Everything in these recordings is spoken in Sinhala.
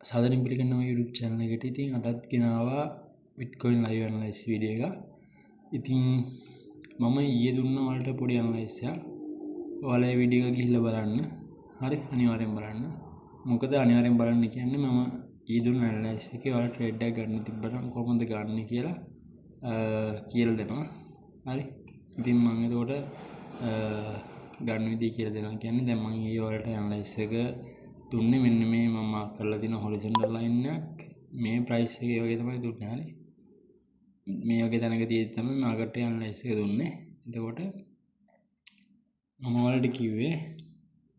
සාදරයෙන් පිළිගන්නවා YouTube channel එකට. ඉතින් අදත් ගෙනාවා Bitcoin live analysis වීඩියෝ එක. ඉතින් මම ඊයේ දුන්න ඔයාලට පොඩි analysis එකක්. ඔයාලා මේ වීඩියෝ එක ගිහිල්ලා බලන්න. හරි අනිවාර්යෙන් බලන්න. මොකද අනිවාර්යෙන් බලන්න කියන්නේ මම ඊයේ දුන්න analysis එකේ ඔයාලා trade එකක් ගන්න තිබ්බට කොහොමද ගන්න කියලා කියලා දෙනවා. හරි. ඉතින් මම එතකොට ගන්න විදිය කියලා දෙනවා. කියන්නේ දැන් මම ඊයේ ඔයාලට analysis එක දුන්නේ මෙන්න මේ මම මාක් කරලා තියෙන horizontal line එකක් මේ price එකේ වගේ තමයි දුන්නේ. හරි මේ වගේ තැනක තියෙද්දි තමයි market analysis එක දුන්නේ. එතකොට මම ඔයාලට කිව්වේ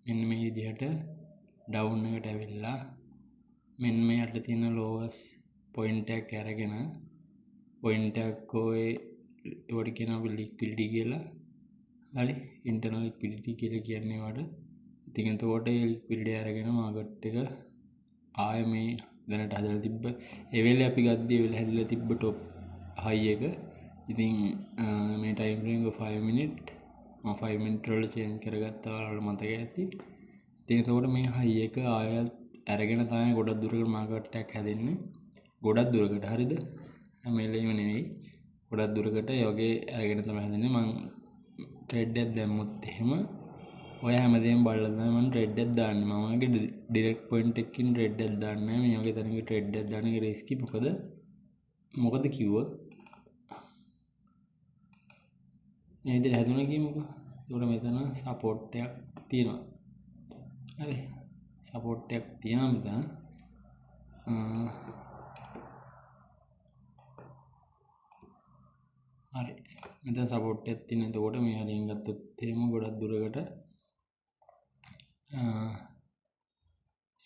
මෙන්න මේ විදිහට down එකට ඇවිල්ලා මෙන්න මේ අතට තියෙන lowest point එකක් අරගෙන point එකක් ඔය ඒවට කියනවා liquidity කියලා. හරි internal liquidity කියලා කියන්නේ වට. ඉතින් එතකොට ඒ liquidity අරගෙන market එක ආයෙ මේ දැනට හදලා තිබ්බ ඒ වෙලේ අපි ගද්දි ඒ වෙලේ හැදිලා තිබ්බ top high එක. ඉතින් මේ time frame එක 5 minute මම 5 minute වල change කරගත්තා ඔයාලට මතක ඇති. ඉතින් එතකොට මේ high එක ආයෙත් අරගෙන තමයි ගොඩක් දුරකට market එකක් හැදෙන්නේ. ගොඩක් දුරකට හරිද? හැම වෙලේම නෙවෙයි. ගොඩක් දුරකට ඒ වගේ අරගෙන තමයි හැදෙන්නේ. මම trade එකක් දැම්මොත් එහෙම ඔය හැමදේම බලලා තමයි මම trade එකක් දාන්නේ. මම වගේ direct point එකකින් trade එකක් දාන්නේ නැහැ. මේ වගේ තැනක trade එකක් දාන එක risky. මොකද කිව්වොත් මේ විදිහට හැදුණා කියමුකෝ. ඒකට මෙතන support එකක් තියෙනවා. හරි. support එකක් තියෙනවා මෙතන. හරි. මෙතන support එකක් තියෙන. එතකොට මේ හරියෙන් ගත්තොත් එහෙම ගොඩක් දුරකට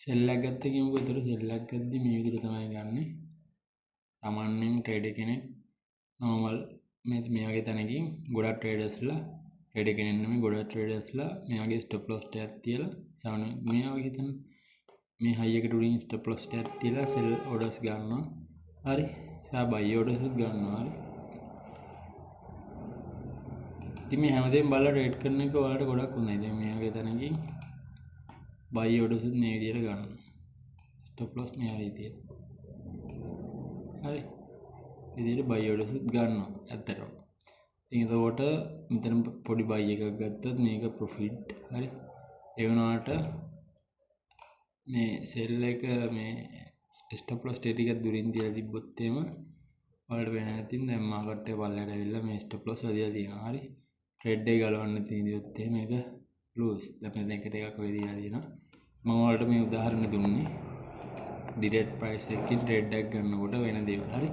සෙල් එකක් ගත්ත කියමුකෝ. ඒතර සෙල් එකක් ගද්දි මේ විදිහට තමයි ගන්නෙ. සාමාන්‍යයෙන් ට්‍රේඩර් කෙනෙක් normal මේ වගේ තැනකින් ගොඩක් ට්‍රේඩර්ස්ලා ට්‍රේඩර් කෙනෙක් නෙමෙයි ගොඩක් ට්‍රේඩර්ස්ලා මේ වගේ stop loss එකක් තියලා සාමාන්‍ය මේ වගේ තැන මේ high එකට උඩින් stop loss එකක් තියලා sell orders ගන්නවා. හරි. සහ buy orders උත් ගන්නවා. හරි. ඉතින් මේ හැමදේම බලලා ට්‍රේඩ් කරන එක ඔයාලට ගොඩක් හොඳයි. දැන් මේ වගේ තැනකින් buy orders උත් මේ විදිහට ගන්න. stop loss මේ හරිය තියෙන. හරි. විදිහට buy orders උත් ගන්නවා ඇත්තටම. ඉතින් එතකොට මෙතන පොඩි buy එකක් ගත්තොත් මේක profit. හරි. ඒ වුණාට මේ sell එක මේ stop loss ටිකක් දුරින් තියලා තිබ්බොත් එහෙම ඔයාලට වෙන නැතිනම් දැන් මාකට් එක පල්ලයට ඇවිල්ලා මේ stop loss වැදිලා තියෙනවා. හරි. trade එක ගලවන්න තියෙද්දිත් එහෙම මේක lose. දැන් එකට එකක් වෙයි දීලා තියෙනවා. මම ඔයාලට මේ උදාහරණ දුන්නේ direct price එකකින් trade එකක් ගන්නකොට වෙන දේවල්. හරි.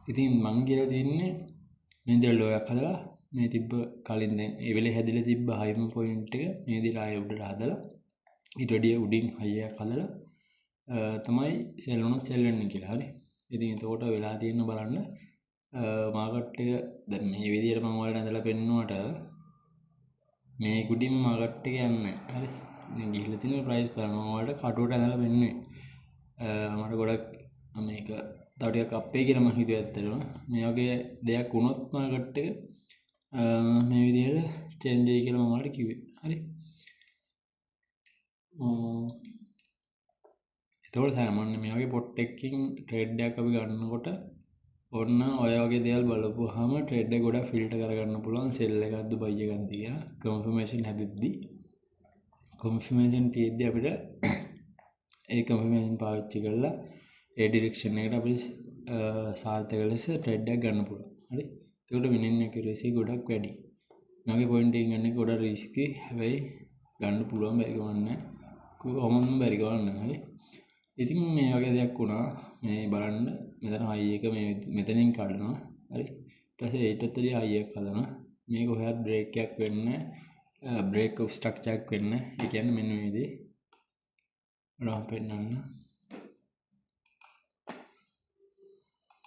ඉතින් මං කියලා තියන්නේ මේ විදිහට low එකක් හදලා මේ තිබ්බ කලින් දැන් ඒ වෙලේ හැදිලා තිබ්බ high point එක මේ විදිහට ආයෙ උඩට හදලා ඊට වැඩිය උඩින් high එකක් හදලා තමයි sell වුණොත් sell වෙන්නේ කියලා. හරි. ඉතින් එතකොට වෙලා තියෙන බලන්න මාකට් එක දැන් මේ විදිහට මම ඔයාලට ඇඳලා පෙන්නුවට මේ කුඩින් මාකට් එක යන්නේ. හරි. දැන් ගිහිල්ලා තියෙන price බලන්න මම ඔයාලට කටුවට ඇඳලා පෙන්නුවේ. මට ගොඩක් මේක තව ටිකක් අපේ කියලා මම හිතුවා ඇත්තටම. මේ වගේ දෙයක් වුණොත් මාකට් එක මේ විදිහට change වෙයි කියලා මම ඔයාලට කිව්වේ. හරි. ඒතකොට සාමාන්‍ය මේ වගේ පොට් එකකින් ට්‍රේඩ් එකක් අපි ගන්නකොට ඔන්න ඔය වගේ දේවල් බලපුවාම ට්‍රේඩ් එක ගොඩක් ෆිල්ටර් කරගන්න පුළුවන් sell එකක්ද buy එකක්ද කියලා confirmation හැදෙද්දි confirmation තියෙද්දි අපිට ඒ confirmation පාවිච්චි කරලා ඒ direction එකට අපි සාර්ථක ලෙස ට්‍රේඩ් එකක් ගන්න පුළුවන්. හරි. ඒකට winning accuracy ගොඩක් වැඩි. මේ වගේ point එකකින් ගන්න එක ගොඩක් risky. හැබැයි ගන්න පුළුවන් බැරි ගමන් නැහැ. කොහොමද බැරි ගමන් නැහැ. හරි. ඉතින් මේ වගේ දෙයක් වුණා. මේ බලන්න මෙතන high එක මේ මෙතනින් කඩනවා. හරි. ඊට පස්සේ ඊටත් වැඩිය high එකක් හදනවා. මේක කොහෙවත් break එකක් වෙන්නේ නැහැ. break of structure එකක් වෙන්නේ නැහැ. ඒ කියන්නේ මෙන්න මේ විදිහේ ඔයාලට පෙන්නන්න.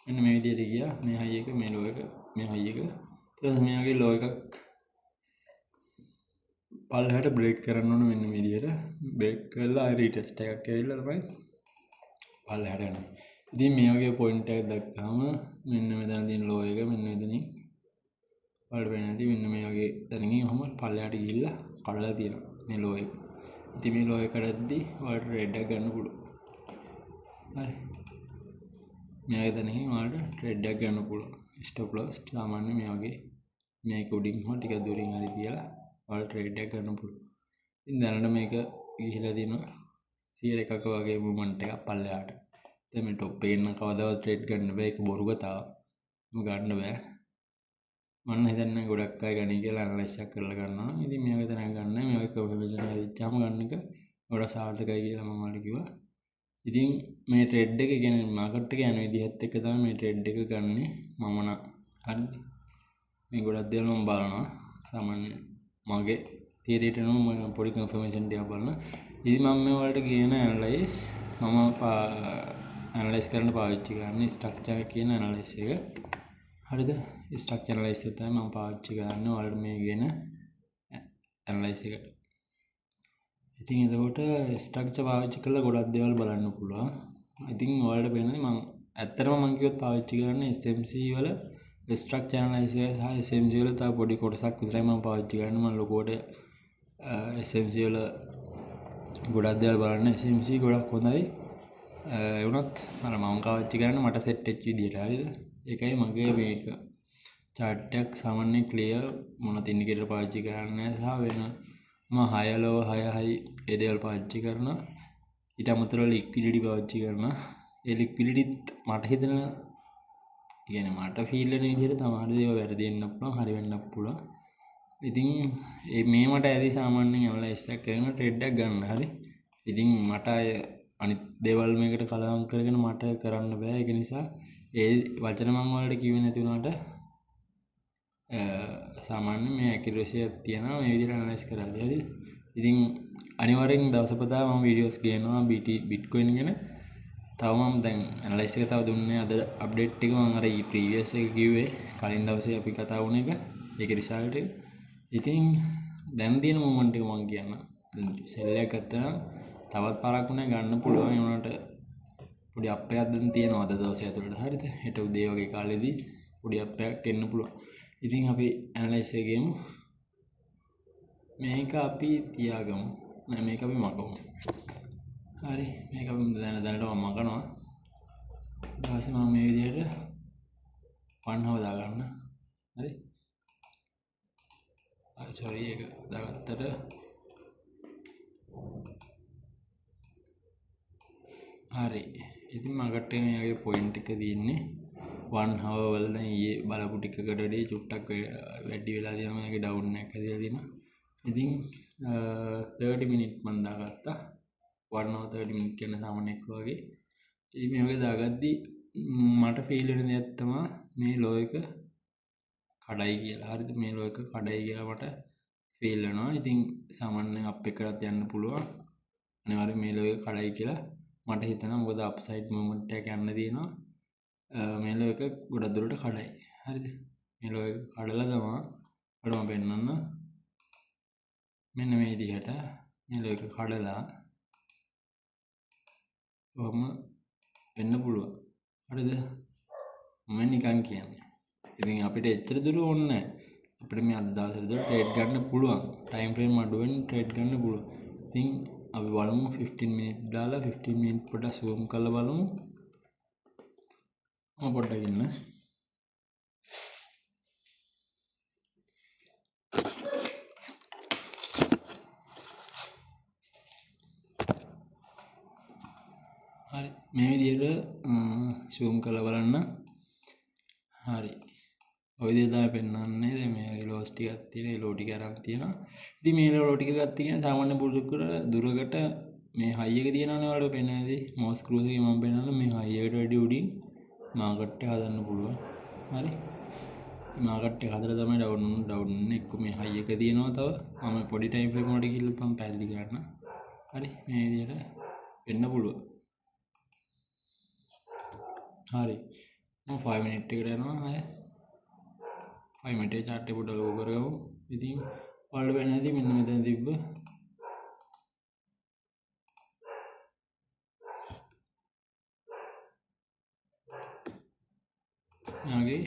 මෙන්න මේ විදිහට ගියා. මේ high එක මේ low එක මේ high එක. ඊට පස්සේ මේ වගේ low එකක් පල්ලෙහාට break කරන්න ඕන මෙන්න මේ විදිහට. break කරලා ආයෙ retest එකක් ඇවිල්ලා තමයි පල්ලෙහාට යන්නේ. ඉතින් මේ වගේ point එකක් දැක්කම මෙන්න මෙතන තියෙන low එක මෙන්න මෙතනින් ඔයාලට වෙන්නේ නැති මෙන්න මේ වගේ තැනකින් ඔහම පල්ලෙහාට ගිහිල්ලා කඩලා තියෙනවා මේ low එක. ඉතින් මේ ලෝ එක කඩද්දී ඔයාලට ට්‍රේඩ් එකක් ගන්න පුළුවන්. හරි. මේ වගේ තැනකින් ඔයාලට ට්‍රේඩ් එකක් ගන්න පුළුවන්. ස්ටොප් ලොස් සාමාන්‍ය මේ වගේ මේක උඩින් හෝ ටික දුරින් හරි තියලා ඔයාලට ට්‍රේඩ් එකක් ගන්න පුළුවන්. ඉතින් දැනට මේක ගිහිලා තියෙනවා 100ක වගේ මූවමන්ට් එකක් පල්ලෙහාට. දැන් මේ টොප් එකෙන් නම් කවදාවත් ට්‍රේඩ් ගන්න බෑ. ඒක බොරු කතාවක්. ගන්න බෑ. මම හිතන්නේ ගොඩක් අය ගනි කියලා ඇනලයිස් එකක් කරලා ගන්නවා. ඉතින් මේ වගේ තැනක් ගන්න මේ වගේ කන්ෆර්මේෂන් හරිච්චාම ගන්න එක ගොඩක් සාර්ථකයි කියලා මම ඔයාලට කිව්වා. ඉතින් මේ ට්‍රේඩ් එක කියන්නේ මාකට් එක යන විදිහත් එක්ක තමයි මේ ට්‍රේඩ් එක ගන්නෙ මම නම්. හරිද? මේ ගොඩක් දේවල් මම බලනවා. සාමාන්‍ය මගේ තියරියට නෝ මම පොඩි කන්ෆර්මේෂන් ටිකක් බලනවා. ඉතින් මම මේ වලට කියන ඇනලයිස් මම ඇනලයිස් කරන්න පාවිච්චි කරන්නේ ස්ට්‍රක්චර් කියන ඇනලයිස් එක. හරිද? ස්ට්‍රක්චර් ඇනලයිස් එක තමයි මම පාවිච්චි කරන්නේ ඔයාලට මේ කියන ඇනලයිස් එකට. ඉතින් එතකොට ස්ට්‍රක්චර් පාවිච්චි කරලා ගොඩක් දේවල් බලන්න පුළුවන්. ඉතින් ඔයාලට පේනද මම ඇත්තටම මම කිව්වොත් පාවිච්චි කරන්නේ SMC වල ස්ට්‍රක්චර් ඇනලයිස් එක සහ SMC වල තව පොඩි කොටසක් විතරයි මම පාවිච්චි කරන්නේ. මම ලොකෝට SMC වල ගොඩක් දේවල් බලන්න SMC ගොඩක් හොඳයි. ඒ වුණත් අර මම පාවිච්චි කරන්නේ මට සෙට් වෙච්ච විදියට. හරිද? ඒකයි මගේ මේක chart එකක් සාමාන්‍ය ක්ලියර් මොනත් ඉන්ඩිකේටර් පාවිච්චි කරන්නේ සහ වෙන මම 6 low 6 high ඒ දේවල් පාවිච්චි කරනවා. ඊට අමතරව ලික්විඩිටි පාවිච්චි කරනවා. ඒ ලික්විඩිටිත් මට හිතෙන කියන්නේ මට ෆීල් වෙන විදිහට තමයි දේවල් වැරදි වෙන්න පුළුවන් හරි වෙන්න පුළුවන්. ඉතින් මේ මට ඇති සාමාන්‍යයෙන් ඇනලයිස් එකක් කරන ට්‍රේඩ් එකක් ගන්න. හරි. ඉතින් මට අනිත් දේවල් මේකට කලවම් කරගෙන මට කරන්න බෑ. ඒක නිසා ඒ වචන මම වලට කිව්වේ නැති වුණාට සාමාන්‍ය මේ ඇකියුරසි එකක් තියෙනවා මේ විදිහට ඇනලයිස් කරද්දී. හරිද? ඉතින් අනිවාර්යෙන් දවසපතා මම වීඩියෝස් ගේනවා බිට්කොයින් ගැන. තව මම දැන් ඇනලයිස් එක තව දුන්නේ අද අප්ඩේට් ටික මම අර ප්‍රීවියස් එක කිව්වේ කලින් දවසේ අපි කතා වුණ එක. ඒකේ රිසල්ට් එක. ඉතින් දැන් තියෙන මොමන්ට් එක මම කියන්න. දැන් සෙල් එකක් ගත්තා තවත් පාරක් උනේ ගන්න පුළුවන්. ඒ වුණාට පොඩි අප් එකක් දැන් තියෙනවා අද දවසේ ඇතුළට. හරිද? හෙට උදේ වගේ කාලෙදී පොඩි අප් එකක් එන්න පුළුවන්. ඉතින් අපි ඇනලයිස් එක ගේමු. මේක අපි තියාගමු. නෑ මේක අපි මගමු. හරි. මේක අපි දැනට මම මගනවා. ඊට පස්සේ මම මේ විදිහට 1 hour දාගන්න. හරි. sorry ඒක දාගත්තට හරි. ඉතින් මාකට් එකේ මේ වගේ පොයින්ට් එක තියෙන්නේ 1 hour වල දැන් ඊයේ බලපු ටිකකට වඩා චුට්ටක් වැඩි වෙලා තියෙනවා. මේකේ ඩවුන් එකක් ඇදලා තියෙනවා. ඉතින් 30 minute මම දාගත්තා. 1 hour 30 minute කියන සාමාන්‍යයක් වගේ. ඉතින් මේ වගේ දාගද්දි මට ෆීල් වෙන දෙයක් තමයි මේ ලෝ එක කඩයි කියලා. හරිද? මේ ලෝ එක කඩයි කියලා මට ෆීල් වෙනවා. ඉතින් සාමාන්‍යයෙන් අප් එකකට යන්න පුළුවන්. අනිවාර්යයෙන් මේ ලෝ එක කඩයි කියලා මට හිතෙනවා. මොකද අප්සයිඩ් මූවමන්ට් එකක් යන්න තියෙනවා. මේ ලෝ එක ගොඩක් දුරට කඩයි. හරිද? මේ ලෝ එක කඩලා තමයි ඔයාලට මම පෙන්නන්න. මෙන්න මේ විදිහට මේ ලෝ එක කඩලා ඔහම වෙන්න පුළුවන්. හරිද? මම නිකන් කියන්නේ. ඉතින් අපිට එච්චර දුර ඕනේ නැහැ. අපිට මේ අද දවසේ දුර ට්‍රේඩ් ගන්න පුළුවන්. ටයිම් ෆ්‍රේම් අඩුවෙන් ට්‍රේඩ් ගන්න පුළුවන්. ඉතින් අපි බලමු 15 මිනිත් දාලා 15 මිනිත් පොඩ්ඩක් zoom කරලා බලමු. මම පොඩ්ඩක් ඉන්න. හරි. මේ විදිහට zoom කරලා බලන්න. හරි. ඔය විදිහට තමයි පෙන්වන්නේ. දැන් මේ ලෝස් ටිකක් තියෙන, ඒ ලෝ ටික අරන් තියෙනවා. ඉතින් මේ ලෝ ටික ගත්ත කියන සාමාන්‍ය දුරකට මේ හයි එක තියෙනවනේ ඔයාලට පෙන්වන්නේ. මවුස් ක්‍රූස් එකේ මම පෙන්වන්නේ මේ හයි එකට වැඩි උඩින් මාකට් එක හදන්න පුළුවන්. හරි. මාකට් එක හදලා තමයි ඩවුන් එක්ක මේ හයි එක තියෙනවා තව. මම පොඩි ටයිම් ෆ්‍රේම් වලට ගිහලා මම පැහැදිලි කරන්න. හරි. මේ විදිහට වෙන්න පුළුවන්. හරි. මම 5 මිනිත් එකට යනවා. හරි. 5 මිනිටේ chart එක පොඩ්ඩක් ලෝ කරගමු. ඉතින් ඔයාලට වෙන්නේ නැති මෙන්න මෙතන තිබ්බ යාගේ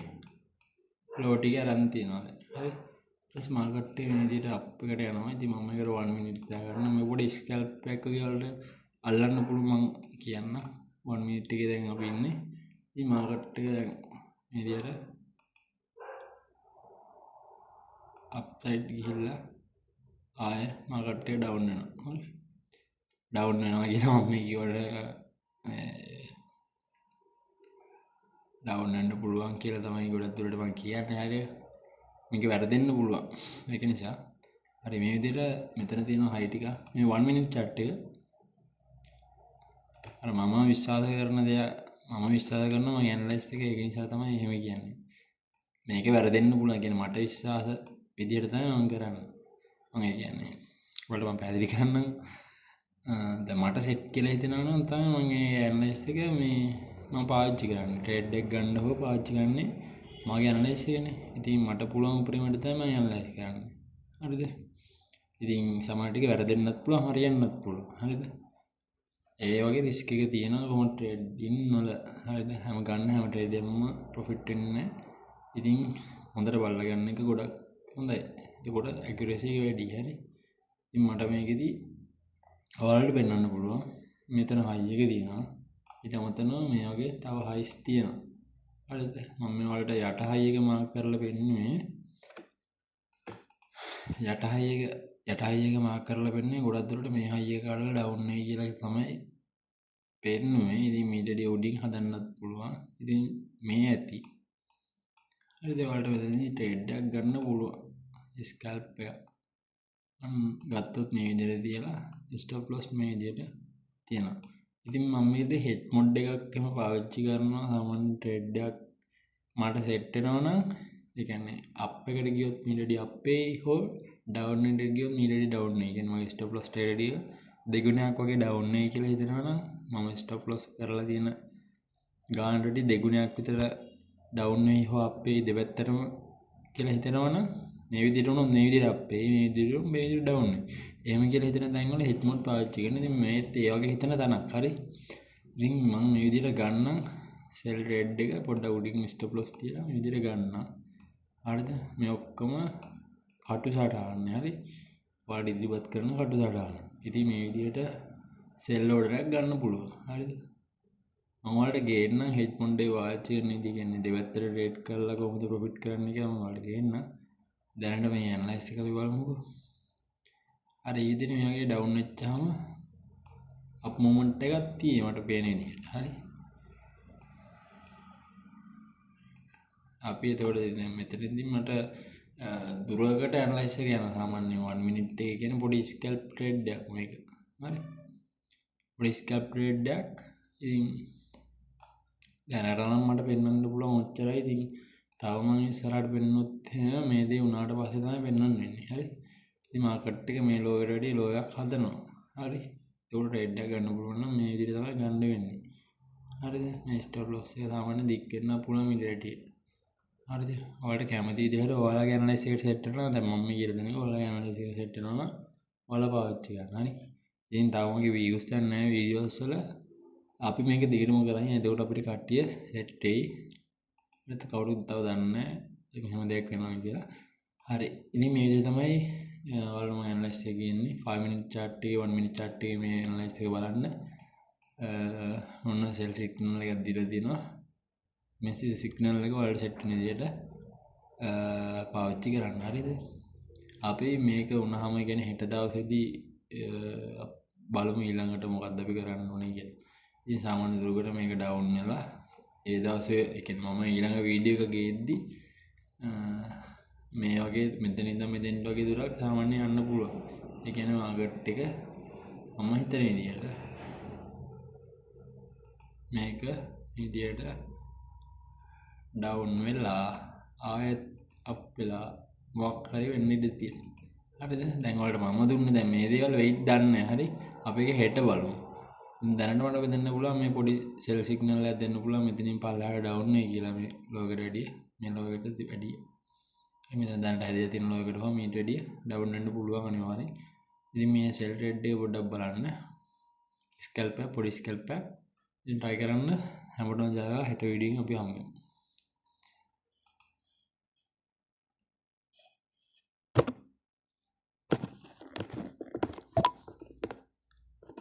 ලෝ ටික අරන් තියෙනවා දැන්. හරි. ඊට පස්සේ මාකට් එක මේ විදිහට අප් එකට යනවා. ඉතින් මම මේකට 1 මිනිත් දාගන්න. මේ පොඩි පොඩි ස්කැල්ප් එකක් වලට අල්ලන්න පුළුවන් මම කියන්න 1 මිනිට් එකේ දැන් අපි ඉන්නේ. ඉතින් මාකට් එක දැන් මේ විදියට අප් සයිඩ් ගිහිල්ලා ආය මාකට් එක ඩවුන් වෙනවා. හරි. ඩවුන් වෙනවා කියලා මම මේ කිව්වට ඩවුන් වෙන්න පුළුවන් කියලා තමයි ගොඩක් දුරට මම කියන්නේ. හරිය. මේක වැරදෙන්න පුළුවන්. ඒක නිසා හරි මේ විදිහට මෙතන තියෙන හයි ටික මේ 1 මිනිත් chart එක අර මම විශ්වාස කරන දේ මම විශ්වාස කරනවා මම ඇනලයිස් එක ඒක නිසා තමයි එහෙම කියන්නේ. මේක වැරදෙන්න පුළුවන් කියන්නේ මට විශ්වාස විදිහට තමයි මම කරන්නේ. මම ඒ කියන්නේ ඔයාලට මම පැහැදිලි කරන්නම්. දැන් මට සෙට් කියලා හිතෙනවා නම් තමයි මම මේ ඇනලයිස් එක මේ මම පාවිච්චි කරන්නේ. ට්‍රේඩ් එක ගන්න හෝ පාවිච්චි කරන්නේ මගේ ඇනලයිස් එකනේ. ඉතින් මට පුළුවන් උපරිමයට තමයි මම ඇනලයිස් කරන්නේ. හරිද? ඉතින් සමහර ටික වැරදෙන්නත් පුළුවන් හරියන්නත් පුළුවන්. හරිද? ඒ වගේ රිස්ක් එක තියෙනවා කොහොමද ට්‍රේඩින් වල. හරිද? හැම ගන්න හැම ට්‍රේඩ් එකම ප්‍රොෆිට් වෙන්නේ නැහැ. ඉතින් හොඳට බලලා ගන්න එක ගොඩක් හොඳයි. එතකොට ඇකියුරසි එක වැඩි. හරි. ඉතින් මට මේකෙදි ඔයාලට පෙන්වන්න පුළුවන්. මෙතන හයි එක තියෙනවා. ඊට අමතරව මේ වගේ තව හයිස් තියෙනවා. හරිද? මම මේ වලට යට හයි එක මාක් කරලා පෙන්නුවේ. යට හයි එක මාක් කරලා පෙන්නුවේ ගොඩක් දුරට මේ හයි එක කාඩල ඩවුන් වෙයි කියලා තමයි පෙන්නුවේ. ඉතින් මීටරේ උඩින් හදන්නත් පුළුවන්. ඉතින් මේ ඇති. හරිද? ඔයාලට මෙතනදී ට්‍රේඩ් එකක් ගන්න පුළුවන්. ස්කැල්ප් එක. ගත්තොත් මේ විදිහට තියලා ස්ටොප් ලොස් මේ විදිහට තියෙනවා. ඉතින් මම මේකද හෙඩ් මොඩ් එකක් එහෙම පාවිච්චි කරනවා සාමාන්‍ය ට්‍රේඩ් එකක් මට සෙට් වෙනවා නම් ඒ කියන්නේ අප් එකට ගියොත් මීටරේ අපේ හෝ ඩවුන් එකට ගියොත් මීටරේ ඩවුන් වෙයි. කියන්නේ මගේ ස්ටොප් ලොස් ට්‍රේඩ් එක දෙගුණයක් වගේ ඩවුන් වෙයි කියලා හිතනවා නම් මම ස්ටොප් ලොස් කරලා තියෙන ගානට දෙගුණයක් විතර ඩවුන් වෙයි හෝ අපේ දෙපැත්තටම කියලා හිතනවා නම් මේ විදිහට උනොත් මේ විදිහට අපේ මේ විදිහට මේ විදිහට ඩවුන් වෙයි. එහෙම කියලා හිතන තැන් වල හෙඩ් මොඩ් පාවිච්චි කරන. ඉතින් මේත් ඒ වගේ හිතන තැනක්. හරි. ඉතින් මම මේ විදිහට ගන්නම් සෙල් ට්‍රේඩ් එක පොඩ්ඩක් උඩින් ස්ටොප් ලොස් තියලා මේ විදිහට ගන්නම්. හරිද? මේ ඔක්කොම කටු සටහන්. හරි. ඔයාලට ඉදිරිපත් කරන කටු සටහන්. ඉතින් මේ විදිහට සෙල් ඕඩර් එකක් ගන්න පුළුවන්. හරිද? මම ඔයාලට ගේන්නම් හෙඩ් මොඩ් එක පාවිච්චි කරන ඉතින් කියන්නේ දෙපැත්තට ට්‍රේඩ් කරලා කොහොමද ප්‍රොෆිට් කරන්නේ කියලා මම ඔයාලට ගේන්නම්. දැනට මේ ඇනලයිස් එක අපි බලමුකෝ. අර ඊදින මේ වගේ ඩවුන් වෙච්චාම අප් මොමන්ට් එකක් තියෙයි මට පේන විදිහට. හරි. අපි එතකොට දැන් මෙතනදී මට දුරකට ඇනලයිස් එක යනවා සාමාන්‍යයෙන් 1 මිනිට් එක කියන්නේ පොඩි ස්කැල්ප් ට්‍රේඩ් එකක් මේක. හරි. පොඩි ස්කැල්ප් ට්‍රේඩ් එකක්. ඉතින් දැනට නම් මට පෙන්වන්න පුළුවන් ඔච්චරයි. ඉතින් තව මම ඉස්සරහට පෙන්නොත් මේ දේ උනාට පස්සේ තමයි පෙන්වන්න වෙන්නේ. හරි. ඉතින් මාකට් එක මේ ලෝ එකට වැඩි ලෝ එකක් හදනවා. හරි. ඒකට ට්‍රේඩ් එක ගන්න පුළුවන් නම් මේ විදිහට තමයි ගන්න වෙන්නේ. හරිද? මේ ස්ටොප් ලොස් එක සාමාන්‍ය දික් වෙන්න පුළුවන් මිඩරේට. හරිද? ඔයාලට කැමති විදිහට ඔයාලගේ ඇනලයිස් එකට සෙට් වෙනවා. දැන් මම කියලා දෙන එක ඔයාලගේ ඇනලයිස් එකට සෙට් වෙනවා නම් ඔයාලා පාවිච්චි කරන්න. හරි. ඉතින් තව මගේ views දැන් නැහැ වීඩියෝස් වල. අපි මේක දිගටම කරන්නේ. එතකොට අපිට කට්ටිය සෙට් වෙයි. ඒත් කවුරුත් තව දන්නේ නැහැ. ඒක හැම දෙයක් වෙනවා කියලා. හරි. ඉතින් මේ විදිහ තමයි ඔයාලම ඇනලයිස් එකේ ඉන්නේ 5 minute chart එකේ 1 minute chart එකේ මේ ඇනලයිස් එක බලන්න. ඔන්න සෙල් සිග්නල් එකක් දීලා තියෙනවා. මේ සිග්නල් එක ඔයාලට සෙට් වෙන විදිහට පාවිච්චි කරන්න. හරිද? අපි මේක වුණාම කියන්නේ හෙට දවසේදී බලමු ඊළඟට මොකක්ද අපි කරන්න ඕනේ කියලා. ඉතින් සාමාන්‍ය දුරකට මේක ඩවුන් වෙලා ඒ දවසේ ඒ කියන්නේ මම ඊළඟ වීඩියෝ එක ගේද්දි මේ වගේ මෙතන ඉඳන් මෙතෙන්ට වගේ දුරක් සාමාන්‍ය යන්න පුළුවන්. ඒ කියන්නේ මාකට් එක මම හිතන විදිහට මේක විදිහට ඩවුන් වෙලා ආයෙත් අප් වෙලා මොකක් හරි වෙන්න ඉඩ තියෙනවා. හරිද? දැන් ඔයාලට මම දුන්නේ දැන් මේ දේවල් වෙයිට් දන්නේ. හරි. අපි ඒක හෙට බලමු. දැනට මට දෙන්න පුළුවන් මේ පොඩි සෙල් සිග්නල් එකක් දෙන්න පුළුවන් මෙතනින් පල්ලෙහාට ඩවුන් වෙයි කියලා මේ ලෝකෙට වැඩිය. මේ ලෝකෙට වැඩිය. මෙතන දැනට හැදලා තියෙන ලෝකෙට හොම මීට වැඩිය ඩවුන් වෙන්න පුළුවන් අනිවාර්යෙන්. ඉතින් මේ සෙල් ට්‍රේඩ් එක පොඩ්ඩක් බලන්න. ස්කැල්ප් එක පොඩි ස්කැල්ප් එක. ඉතින් try කරන්න හැමෝටම ජය වේවා. හෙට වීඩියෝ එකෙන් අපි හමු වෙමු.